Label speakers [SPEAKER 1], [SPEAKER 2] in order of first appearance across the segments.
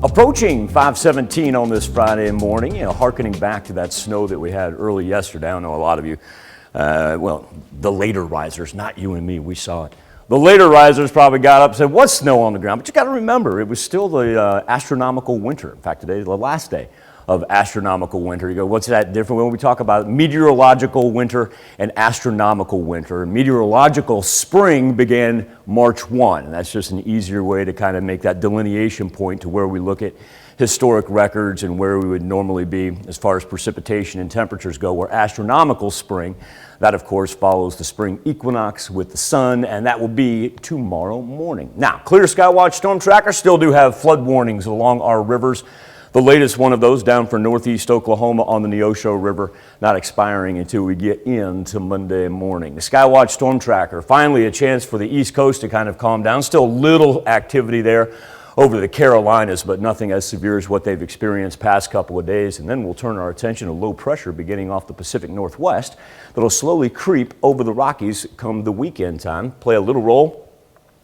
[SPEAKER 1] Approaching 517 on this Friday morning, hearkening back to that snow that we had early yesterday. I know a lot of you, well, the later risers, not you and me, we saw it. The later risers probably got up and said, what's snow on the ground? But you got to remember, it was still the astronomical winter. In fact, today is the last day of astronomical winter. You go, what's that different? When we talk about meteorological winter and astronomical winter, meteorological spring began March 1. And that's just an easier way to kind of make that delineation point to where we look at historic records and where we would normally be as far as precipitation and temperatures go, where astronomical spring, that of course follows the spring equinox with the sun, and that will be tomorrow morning. Now, Clear Skywatch Storm Tracker still do have flood warnings along our rivers. The latest one of those down for northeast Oklahoma on the Neosho River, not expiring until we get into Monday morning. The Skywatch Storm Tracker, finally a chance for the East Coast to kind of calm down. Still little activity there over the Carolinas, but nothing as severe as what they've experienced past couple of days. And then we'll turn our attention to low pressure beginning off the Pacific Northwest that'll slowly creep over the Rockies come the weekend time, play a little role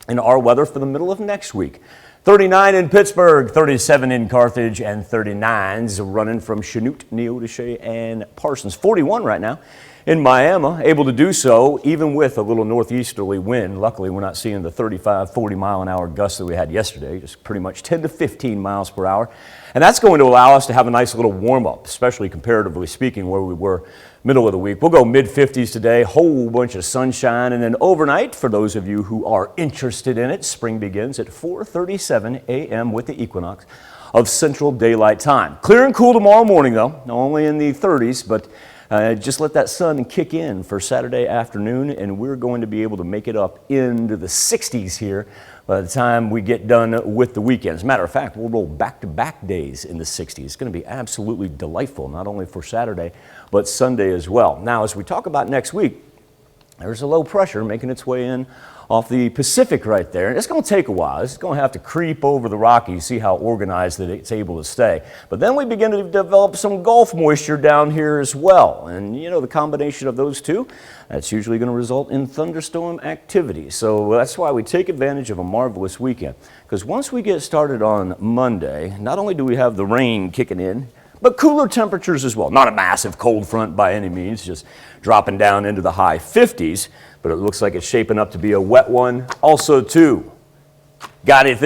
[SPEAKER 1] in our weather for the middle of next week. 39 in Pittsburgh, 37 in Carthage, and 39s running from Chanute, Neodesha, and Parsons. 41 right now in Miami, able to do so even with a little northeasterly wind. Luckily, we're not seeing the 35, 40 mile an hour gusts that we had yesterday, just pretty much 10 to 15 miles per hour. And that's going to allow us to have a nice little warm up, especially comparatively speaking where we were middle of the week. We'll go mid-50s today, whole bunch of sunshine, and then overnight, for those of you who are interested in it, spring begins at 4:37 a.m. with the equinox of Central Daylight Time. Clear and cool tomorrow morning, though, only in the 30s, but just let that sun kick in for Saturday afternoon, and we're going to be able to make it up into the 60s here by the time we get done with the weekend. As a matter of fact, we'll roll back-to-back days in the 60s. It's going to be absolutely delightful, not only for Saturday, but Sunday as well. Now, as we talk about next week, there's a low pressure making its way in off the Pacific right there. It's going to take a while. It's going to have to creep over the Rockies, see how organized that it's able to stay. But then we begin to develop some Gulf moisture down here as well. And the combination of those two, that's usually going to result in thunderstorm activity. So that's why we take advantage of a marvelous weekend. Because once we get started on Monday, not only do we have the rain kicking in, but cooler temperatures as well. Not a massive cold front by any means, just dropping down into the high 50s, but it looks like it's shaping up to be a wet one also too. Got anything?